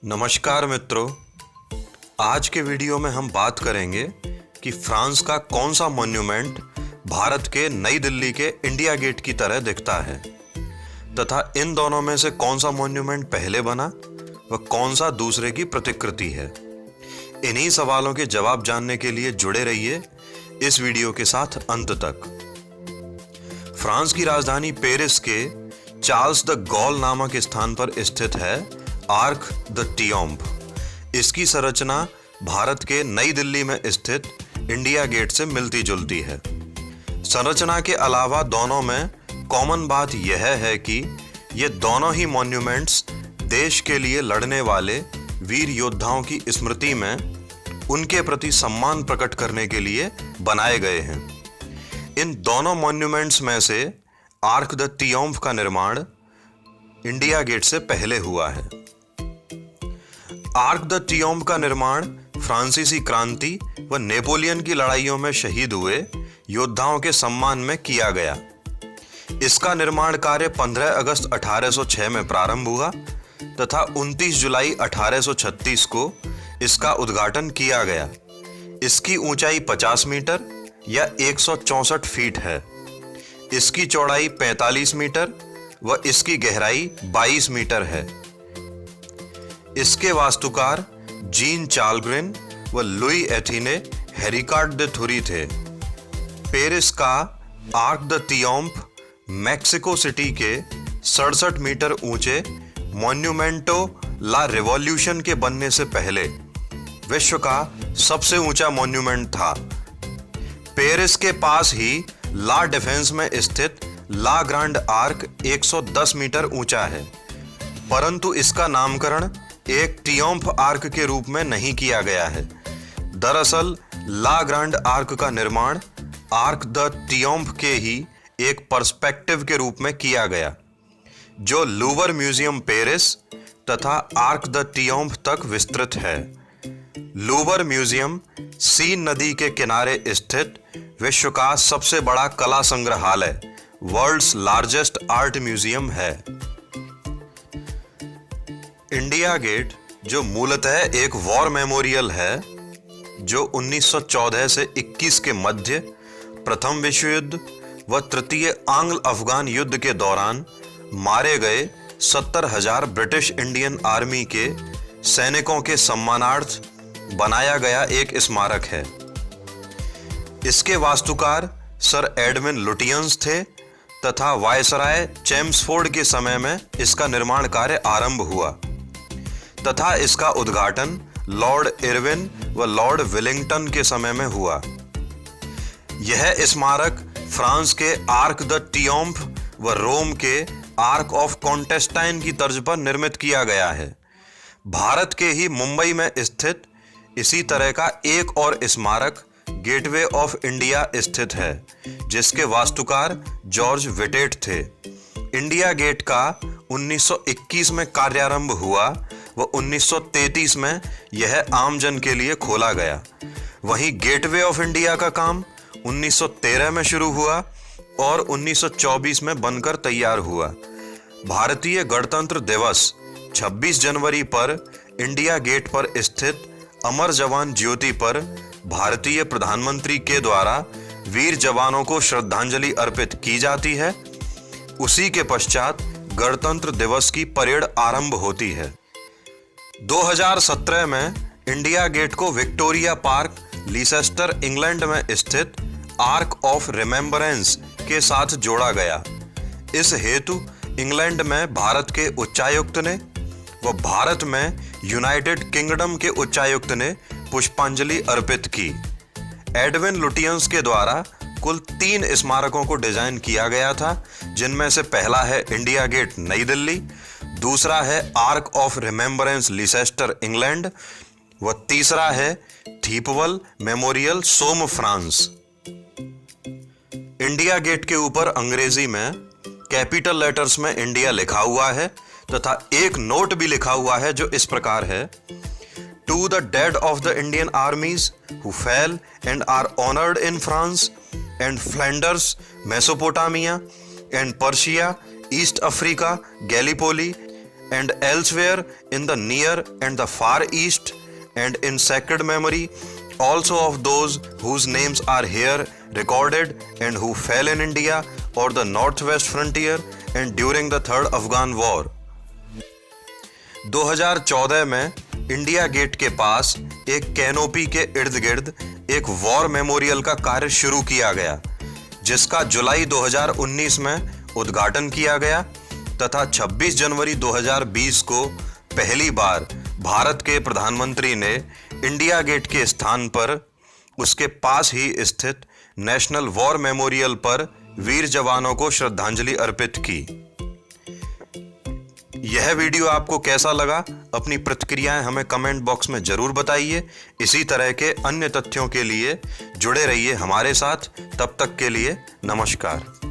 नमस्कार मित्रों, आज के वीडियो में हम बात करेंगे कि फ्रांस का कौन सा मॉन्यूमेंट भारत के नई दिल्ली के इंडिया गेट की तरह दिखता है तथा इन दोनों में से कौन सा मॉन्यूमेंट पहले बना व कौन सा दूसरे की प्रतिकृति है। इन्हीं सवालों के जवाब जानने के लिए जुड़े रहिए इस वीडियो के साथ अंत तक। फ्रांस की राजधानी पेरिस के चार्ल्स द गॉल नामक स्थान पर स्थित है आर्क द ट्रियोम्फ। इसकी संरचना भारत के नई दिल्ली में स्थित इंडिया गेट से मिलती जुलती है। संरचना के अलावा दोनों में कॉमन बात यह है कि ये दोनों ही मॉन्यूमेंट्स देश के लिए लड़ने वाले वीर योद्धाओं की स्मृति में उनके प्रति सम्मान प्रकट करने के लिए बनाए गए हैं। इन दोनों मॉन्यूमेंट्स में से आर्क द ट्रियोम्फ का निर्माण इंडिया गेट से पहले हुआ है। आर्क द ट्रियोम्फ का निर्माण फ्रांसीसी क्रांति व नेपोलियन की लड़ाइयों में शहीद हुए योद्धाओं के सम्मान में किया गया। इसका निर्माण कार्य 15 अगस्त 1806 में प्रारंभ हुआ तथा 29 जुलाई 1836 को इसका उद्घाटन किया गया। इसकी ऊंचाई 50 मीटर या 164 फीट है। इसकी चौड़ाई 45 मीटर व इसकी गहराई 22 मीटर है। इसके वास्तुकार जीन चार्लग्रेन व लुई एथिने हेरिकार्ड दे थुरी थे। पेरिस का आर्क द ट्रियोम्फ मैक्सिको सिटी के 67 मीटर ऊंचे मॉन्यूमेंटो ला रिवॉल्यूशन के बनने से पहले विश्व का सबसे ऊंचा मॉन्यूमेंट था। पेरिस के पास ही ला डिफेंस में स्थित ला ग्रांड आर्क 110 मीटर ऊंचा है, परंतु इसका नामकरण एक ट्रियोम्फ आर्क के रूप में नहीं किया गया है। दरअसल ला ग्रांड आर्क का निर्माण आर्क द ट्रियोम्फ के ही एक पर्सपेक्टिव के रूप में किया गया, जो लूवर म्यूजियम पेरिस तथा आर्क द ट्रियोम्फ तक विस्तृत है। लूवर म्यूजियम सीन नदी के किनारे स्थित विश्व का सबसे बड़ा कला संग्रहालय, वर्ल्ड्स लार्जेस्ट आर्ट म्यूजियम है। इंडिया गेट, जो मूलतः एक वॉर मेमोरियल है, जो 1914 से 21 के मध्य प्रथम विश्व युद्ध व तृतीय आंग्ल अफगान युद्ध के दौरान मारे गए 70,000 ब्रिटिश इंडियन आर्मी के सैनिकों के सम्मानार्थ बनाया गया एक स्मारक है। इसके वास्तुकार सर एडविन लुटियंस थे तथा वायसराय चेम्सफोर्ड के समय में इसका निर्माण कार्य आरंभ हुआ तथा इसका उद्घाटन लॉर्ड इरविन व लॉर्ड विलिंगटन के समय में हुआ। यह स्मारक फ्रांस के आर्क द ट्रियोम्फ व रोम के आर्क ऑफ कॉन्टेस्टाइन की तर्ज पर निर्मित किया गया है। भारत के ही मुंबई में स्थित इसी तरह का एक और स्मारक गेटवे ऑफ इंडिया स्थित है, जिसके वास्तुकार जॉर्ज विटेट थे। इंडिया गेट का 1921 में कार्यारंभ हुआ व 1933 में यह आम जन के लिए खोला गया। वहीं गेटवे ऑफ इंडिया का काम 1913 में शुरू हुआ और 1924 में बनकर तैयार हुआ। भारतीय गणतंत्र दिवस 26 जनवरी पर इंडिया गेट पर स्थित अमर जवान ज्योति पर भारतीय प्रधानमंत्री के द्वारा वीर जवानों को श्रद्धांजलि अर्पित की जाती है। उसी के पश्चात गणतंत्र दिवस की परेड आरंभ होती है। 2017 में इंडिया गेट को विक्टोरिया पार्क, लीसेस्टर, इंग्लैंड में स्थित आर्क ऑफ रिमेम्बरेंस के साथ जोड़ा गया। इस हेतु इंग्लैंड में भारत के उच्चायुक्त ने व भारत में यूनाइटेड किंगडम के उच्चायुक्त ने पुष्पांजलि अर्पित की। एडविन लुटियंस के द्वारा कुल 3 स्मारकों को डिजाइन किया गया था, जिनमें से पहला है इंडिया गेट नई दिल्ली, दूसरा है arc of remembrance Leicester England व तीसरा है थीपवल मेमोरियल सोम फ्रांस। इंडिया गेट के ऊपर अंग्रेजी में कैपिटल लेटर्स में इंडिया लिखा हुआ है तथा एक नोट भी लिखा हुआ है जो इस प्रकार है: to the dead of the Indian armies who fell and are honoured in France and Flanders, Mesopotamia and Persia, East Africa, Gallipoli and elsewhere in the near and the far east, and in sacred memory also of those whose names are here recorded and who fell in India or the northwest frontier and during the Third Afghan War. 2014 में India gate के पास एक canopy के इर्द गिर्द एक war memorial का कार्य शुरू किया गया, जिसका जुलाई 2019 में उद्घाटन किया गया तथा 26 जनवरी 2020 को पहली बार भारत के प्रधानमंत्री ने इंडिया गेट के स्थान पर उसके पास ही स्थित नेशनल वॉर मेमोरियल पर वीर जवानों को श्रद्धांजलि अर्पित की। यह वीडियो आपको कैसा लगा? अपनी प्रतिक्रियाएं हमें कमेंट बॉक्स में जरूर बताइए। इसी तरह के अन्य तथ्यों के लिए जुड़े रहिए हमारे साथ। तब तक के लिए नमस्कार।